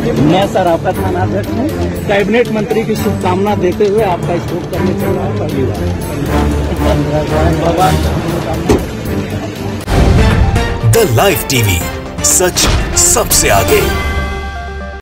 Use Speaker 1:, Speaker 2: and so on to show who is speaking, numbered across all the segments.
Speaker 1: मैं सर आपका थानाध्यक्ष हूँ। कैबिनेट मंत्री की शुभकामना देते हुए आपका स्टॉप करने चल रहा है पहली बार।
Speaker 2: द लाइव टीवी, सच सबसे आगे।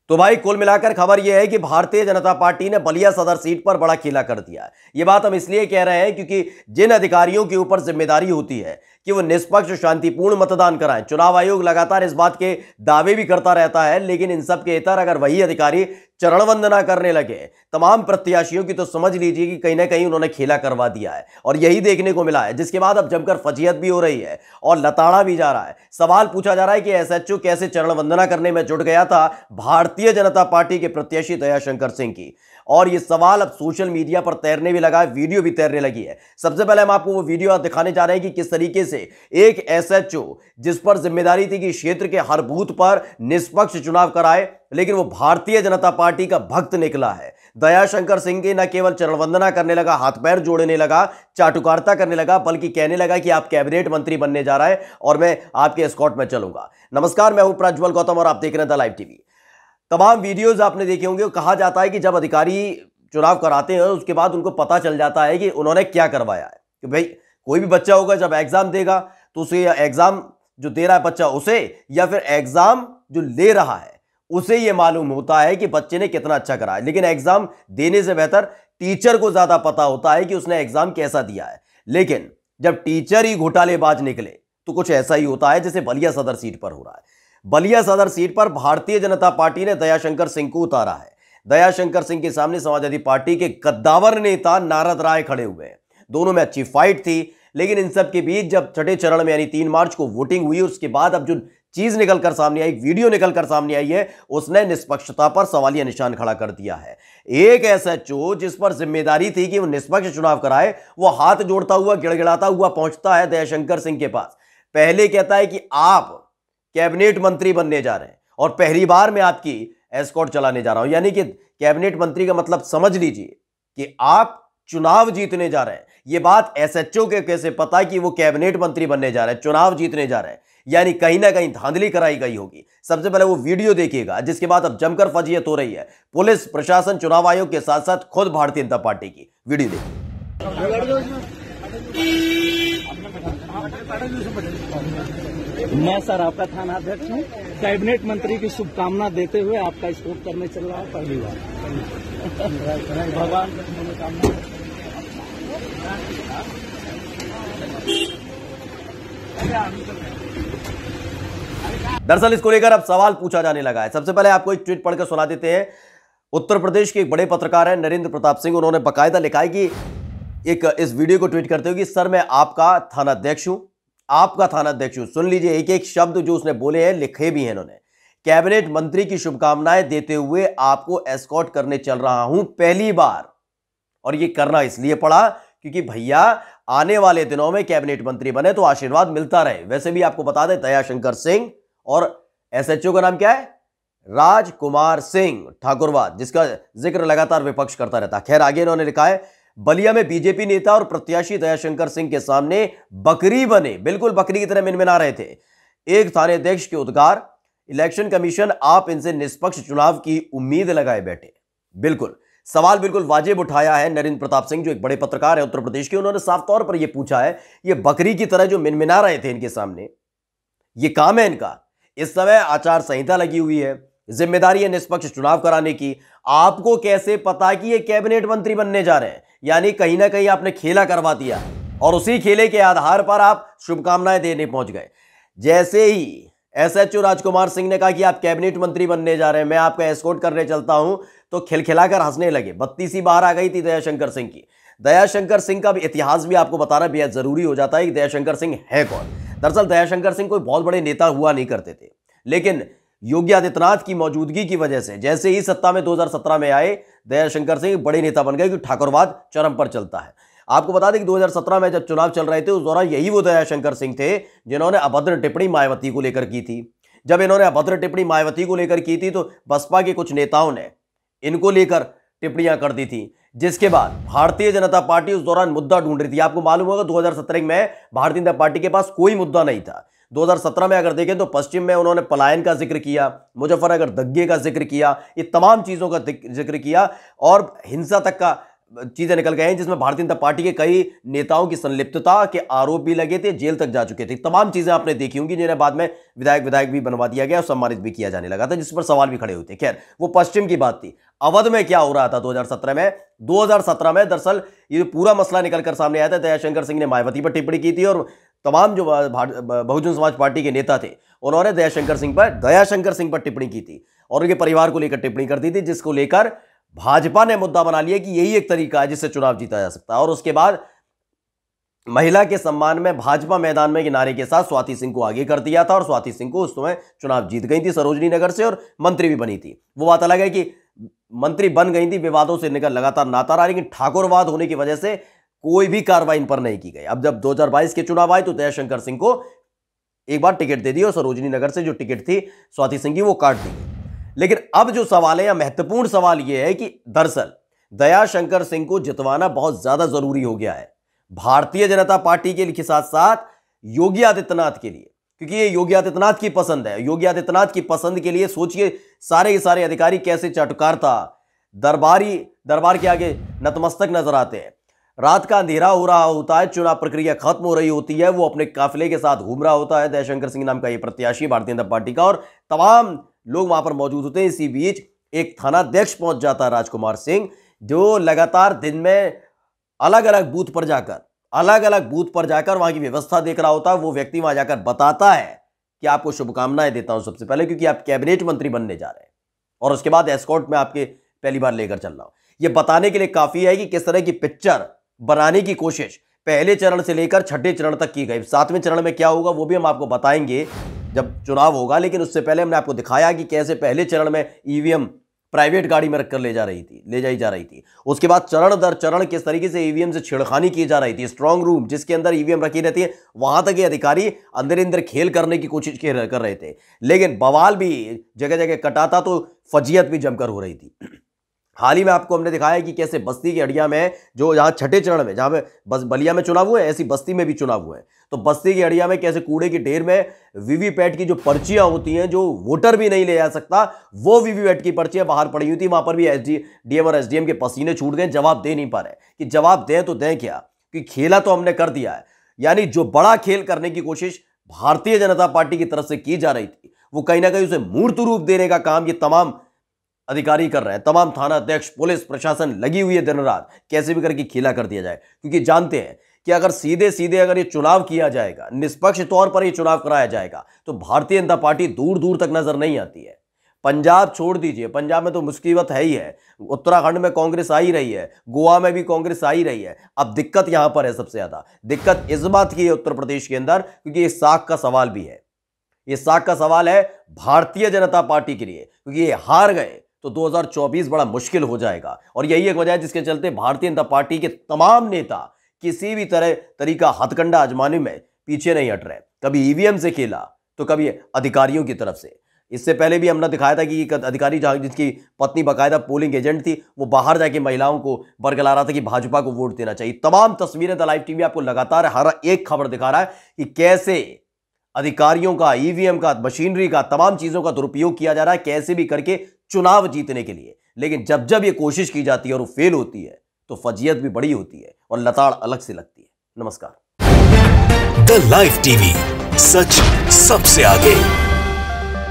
Speaker 3: तो भाई कुल मिलाकर खबर यह है कि भारतीय जनता पार्टी ने बलिया सदर सीट पर बड़ा खेला कर दिया है। यह बात हम इसलिए कह रहे हैं क्योंकि जिन अधिकारियों के ऊपर जिम्मेदारी होती है कि वो निष्पक्ष शांतिपूर्ण मतदान कराएं, चुनाव आयोग लगातार इस बात के दावे भी करता रहता है, लेकिन इन सब के इतर अगर वही अधिकारी चरण वंदना करने लगे तमाम प्रत्याशियों की, तो समझ लीजिए कि कहीं ना कहीं उन्होंने खेला करवा दिया है। और यही देखने को मिला है, जिसके बाद अब जमकर फजीहत भी हो रही है और लताड़ा भी जा रहा है। सवाल पूछा जा रहा है कि एसएचओ कैसे चरण वंदना करने में जुट गया था भारतीय जनता पार्टी के प्रत्याशी दयाशंकर सिंह की, और यह सवाल अब सोशल मीडिया पर तैरने भी लगा है, वीडियो भी तैरने लगी है। सबसे पहले हम आपको वो वीडियो दिखाने जा रहे हैं कि किस तरीके से एक एसएचओ जिस पर जिम्मेदारी थी कि क्षेत्र के हर बूथ पर निष्पक्ष चुनाव कराए, लेकिन वो भारतीय जनता पार्टी का भक्त निकला है। दयाशंकर सिंह की न केवल चरण वंदना करने लगा, हाथ पैर जोड़ने लगा, चाटुकारिता करने लगा, बल्कि कहने लगा कि आप कैबिनेट मंत्री बनने जा रहा है और मैं आपके एस्कॉर्ट में चलूंगा। नमस्कार, मैं हूं प्रज्वल गौतम और आप देख रहे हैं द लाइव टीवी। तमाम वीडियोज आपने देखे होंगे। कहा जाता है कि जब अधिकारी चुनाव कराते हैं उसके बाद उनको पता चल जाता है कि उन्होंने क्या करवाया है। कि भाई कोई भी बच्चा होगा जब एग्जाम देगा तो उसे, एग्जाम जो दे रहा है बच्चा उसे, या फिर एग्जाम जो ले रहा है उसे ये मालूम होता है कि बच्चे ने कितना अच्छा करा है। लेकिन एग्जाम देने से बेहतर टीचर को ज्यादा पता होता है कि उसने एग्जाम कैसा दिया है। लेकिन जब टीचर ही घोटालेबाज निकले तो कुछ ऐसा ही होता है जैसे बलिया सदर सीट पर हो रहा है। बलिया सदर सीट पर भारतीय जनता पार्टी ने दयाशंकर सिंह को उतारा है। दयाशंकर सिंह के सामने समाजवादी पार्टी के कद्दावर नेता नारद राय खड़े हुए हैं। दोनों में अच्छी फाइट थी, लेकिन इन सब के बीच जब छठे चरण में यानी 3 मार्च को वोटिंग हुई, उसके बाद अब जो चीज निकलकर सामने आई, वीडियो निकलकर सामने आई है, उसने निष्पक्षता पर सवालिया निशान खड़ा कर दिया है। एक एसएचओ जिस पर जिम्मेदारी थी कि वो निष्पक्ष चुनाव कराए, वो हाथ जोड़ता हुआ गिड़गिड़ाता हुआ पहुंचता है दयाशंकर सिंह के पास। पहले कहता है कि आप कैबिनेट मंत्री बनने जा रहे हैं और पहली बार मैं आपकी एस्कॉर्ट चलाने जा रहा हूं। यानी कि कैबिनेट मंत्री का मतलब समझ लीजिए कि आप चुनाव जीतने जा रहे हैं। यह बात एसएचओ के कैसे पता कि वो कैबिनेट मंत्री बनने जा रहे हैं, चुनाव जीतने जा रहे हैं? यानी कहीं ना कहीं धांधली कराई गई होगी। सबसे पहले वो वीडियो देखिएगा, जिसके बाद अब जमकर फजीहत हो रही है पुलिस प्रशासन, चुनाव आयोग के साथ साथ खुद भारतीय जनता पार्टी की। वीडियो देखिए।
Speaker 1: मैं सर आपका थानाध्यक्ष हूँ। कैबिनेट मंत्री की शुभकामना देते हुए आपका स्टॉप करने चल रहा है पहली बार। भगवान की मनोकामना।
Speaker 3: दरअसल इसको लेकर अब सवाल पूछा जाने लगा है। सबसे पहले आपको एक ट्वीट पढ़कर सुना देते हैं। उत्तर प्रदेश के एक बड़े पत्रकार हैं नरेंद्र प्रताप सिंह, उन्होंने बाकायदा लिखा है कि इस वीडियो को ट्वीट करते हुए कि सर मैं आपका थानाध्यक्ष हूं, आपका थानाध्यक्ष हूं। सुन लीजिए एक एक शब्द जो उसने बोले हैं, लिखे भी हैं इन्होंने। कैबिनेट मंत्री की शुभकामनाएं देते हुए आपको एस्कॉर्ट करने चल रहा हूं पहली बार। और ये करना इसलिए पड़ा क्योंकि भैया आने वाले दिनों में कैबिनेट मंत्री बने तो आशीर्वाद मिलता रहे। वैसे भी आपको बता दें दयाशंकर सिंह और एसएचओ का नाम क्या है? राजकुमार सिंह ठाकुरवाद, जिसका जिक्र लगातार विपक्ष करता रहता। खैर आगे इन्होंने लिखा है, बलिया में बीजेपी नेता और प्रत्याशी दयाशंकर सिंह के सामने बकरी बने, बिल्कुल बकरी की तरह मिनमिना रहे थे। एक थानाध्यक्ष के उद्गार, इलेक्शन कमीशन आप इनसे निष्पक्ष चुनाव की उम्मीद लगाए बैठे। बिल्कुल सवाल बिल्कुल वाजिब उठाया है नरेंद्र प्रताप सिंह, जो एक बड़े पत्रकार है उत्तर प्रदेश के। उन्होंने साफ तौर पर यह पूछा है, ये बकरी की तरह जो मिनमिना रहे थे इनके सामने, ये काम है इनका? इस समय आचार संहिता लगी हुई है, जिम्मेदारी है निष्पक्ष चुनाव कराने की। आपको कैसे पता कि ये कैबिनेट मंत्री बनने जा रहे हैं? यानी कहीं ना कहीं आपने खेला करवा दिया और उसी खेले के आधार पर आप शुभकामनाएं देने पहुंच गए। जैसे ही एसएचओ राजकुमार सिंह ने कहा कि आप कैबिनेट मंत्री बनने जा रहे हैं, मैं आपका एस्कॉर्ट करने चलता हूं, तो खिलखिलाकर हंसने लगे। बत्ती सी बाहर आ गई थी दयाशंकर सिंह की। दयाशंकर सिंह का भी इतिहास भी आपको बताना बेहद जरूरी हो जाता है कि दयाशंकर सिंह है कौन। दरअसल दयाशंकर सिंह कोई बहुत बड़े नेता हुआ नहीं करते थे, लेकिन योगी आदित्यनाथ की मौजूदगी की वजह से जैसे ही सत्ता में 2017 में आए, दयाशंकर सिंह बड़े नेता बन गए क्योंकि ठाकुरवाद चरम पर चलता है। आपको बता दें कि 2017 में जब चुनाव चल रहे थे उस दौरान यही वो दयाशंकर सिंह थे जिन्होंने अभद्र टिप्पणी मायावती को लेकर की थी। जब इन्होंने अभद्र टिप्पणी मायावती को लेकर की थी तो बसपा के कुछ नेताओं ने इनको लेकर टिप्पणियां कर दी थी, जिसके बाद भारतीय जनता पार्टी उस दौरान मुद्दा ढूंढ रही थी। आपको मालूम होगा 2017 में भारतीय जनता पार्टी के पास कोई मुद्दा नहीं था। 2017 में अगर देखें तो पश्चिम में उन्होंने पलायन का जिक्र किया, मुजफ्फरनगर दंगे का जिक्र किया, ये तमाम चीजों का जिक्र किया और हिंसा तक का चीजें निकल गए हैं, जिसमें भारतीय जनता पार्टी के कई नेताओं की संलिप्तता के आरोप भी लगे थे, जेल तक जा चुके थे। तमाम चीजें आपने देखी होंगी, जिन्हें बाद में विधायक भी बनवा दिया गया और सम्मानित भी किया जाने लगा था, जिस पर सवाल भी खड़े होते। खैर, वो पश्चिम की बात थी। अवध में क्या हो रहा था 2017 में? 2017 में दरअसल ये पूरा मसला निकलकर सामने आया था। दयाशंकर सिंह ने मायावती पर टिप्पणी की थी और तमाम जो बहुजन समाज पार्टी के नेता थे उन्होंने दयाशंकर सिंह पर टिप्पणी की थी और उनके परिवार को लेकर टिप्पणी कर दी थी, जिसको लेकर भाजपा ने मुद्दा बना लिया कि यही एक तरीका है जिससे चुनाव जीता जा सकता है। और उसके बाद महिला के सम्मान में भाजपा मैदान में के नारे के साथ स्वाति सिंह को आगे कर दिया था और स्वाति सिंह को उस समय चुनाव जीत गई थी सरोजनी नगर से और मंत्री भी बनी थी। वो बात अलग है कि मंत्री बन गई थी, विवादों से निकल लगातार नाता रहा, लेकिन ठाकुरवाद होने की वजह से कोई भी कार्रवाई इन पर नहीं की गई। अब जब 2022 के चुनाव आए तो दयाशंकर सिंह को एक बार टिकट दे दी और सरोजनी नगर से जो टिकट थी स्वाति सिंह की वो काट दी गई। लेकिन अब जो सवाल है या महत्वपूर्ण सवाल यह है कि दरअसल दयाशंकर सिंह को जितवाना बहुत ज्यादा जरूरी हो गया है भारतीय जनता पार्टी के साथ साथ योगी आदित्यनाथ के लिए, क्योंकि ये योगी आदित्यनाथ की पसंद है। योगी आदित्यनाथ की पसंद के लिए सोचिए सारे के सारे अधिकारी कैसे चटकारता दरबार के आगे नतमस्तक नजर आते हैं। रात का अंधेरा हो रहा होता है, चुनाव प्रक्रिया खत्म हो रही होती है, वो अपने काफिले के साथ घूम रहा होता है दयाशंकर सिंह नाम का ये प्रत्याशी भारतीय जनता पार्टी का, और तमाम लोग वहां पर मौजूद होते हैं। इसी बीच एक थानाध्यक्ष पहुंच जाता है राजकुमार सिंह, जो लगातार दिन में अलग अलग बूथ पर जाकर वहां की व्यवस्था देख रहा होता है। वो व्यक्ति वहां जाकर बताता है कि आपको शुभकामनाएं देता हूं सबसे पहले, क्योंकि आप कैबिनेट मंत्री बनने जा रहे हैं और उसके बाद एस्कॉर्ट में आपके पहली बार लेकर चल रहा हूं। यह बताने के लिए काफी है कि किस तरह की पिक्चर बनाने की कोशिश पहले चरण से लेकर छठे चरण तक की गई। सातवें चरण में क्या होगा वो भी हम आपको बताएंगे जब चुनाव होगा, लेकिन उससे पहले हमने आपको दिखाया कि कैसे पहले चरण में ईवीएम प्राइवेट गाड़ी में रखकर ले जाई जा रही थी। उसके बाद चरण दर चरण किस तरीके से ईवीएम से छेड़खानी की जा रही थी। स्ट्रांग रूम जिसके अंदर ईवीएम रखी रहती है, वहां तक ये अधिकारी अंदर खेल करने की कोशिश कर रहे थे, लेकिन बवाल भी जगह जगह कटाता तो फजीयत भी जमकर हो रही थी। हाल ही में आपको हमने दिखाया कि कैसे बस्ती की अड़िया में, जो यहाँ छठे चरण में, जहां पे बस बलिया में चुनाव हुए, ऐसी बस्ती में भी चुनाव हुए, तो बस्ती की अड़िया में कैसे कूड़े की ढेर में वीवीपैट की जो पर्चियां होती हैं, जो वोटर भी नहीं ले जा सकता, वो वीवीपैट की पर्चियां बाहर पड़ी हुई थी। वहां पर भी डीएम और एसडीएम के पसीने छूट गए, जवाब दे नहीं पा रहे कि जवाब दें तो दें क्या, कि खेला तो हमने कर दिया है। यानी जो बड़ा खेल करने की कोशिश भारतीय जनता पार्टी की तरफ से की जा रही थी, वो कहीं ना कहीं उसे मूर्त रूप देने का काम ये तमाम अधिकारी कर रहे हैं। तमाम थाना अध्यक्ष, पुलिस प्रशासन लगी हुई है दिन रात, कैसे भी करके खेला कर दिया जाए, क्योंकि जानते हैं कि अगर सीधे अगर ये चुनाव किया जाएगा, निष्पक्ष तौर पर ये चुनाव कराया जाएगा, तो भारतीय जनता पार्टी दूर दूर तक नजर नहीं आती है। पंजाब छोड़ दीजिए, पंजाब में तो मुसीबत है ही है, उत्तराखंड में कांग्रेस आ ही रही है, गोवा में भी कांग्रेस आ ही रही है। अब दिक्कत यहां पर है, सबसे ज्यादा दिक्कत इस बात की है उत्तर प्रदेश के अंदर, क्योंकि ये साख का सवाल भी है। ये साख का सवाल है भारतीय जनता पार्टी के लिए, क्योंकि ये हार गए तो 2024 बड़ा मुश्किल हो जाएगा। और यही एक वजह है जिसके चलते भारतीय जनता पार्टी के तमाम नेता किसी भी तरीका हथकंडा आजमाने में पीछे नहीं हट रहे। कभी ईवीएम से खेला तो कभी अधिकारियों की तरफ से। इससे पहले भी हमने दिखाया था कि एक अधिकारी जिसकी पत्नी बाकायदा पोलिंग एजेंट थी, वो बाहर जाके महिलाओं को बरगला रहा था कि भाजपा को वोट देना चाहिए। तमाम तस्वीरें द लाइव टीवी आपको लगातार हर एक खबर दिखा रहा है कि कैसे अधिकारियों का, ईवीएम का, मशीनरी का, तमाम चीजों का दुरुपयोग किया जा रहा है, कैसे भी करके चुनाव जीतने के लिए। लेकिन जब ये कोशिश की जाती है और वो फेल होती है, तो फजीयत भी बड़ी होती है और लताड़ अलग से लगती है। नमस्कार।
Speaker 2: द लाइव टीवी, सच सबसे आगे।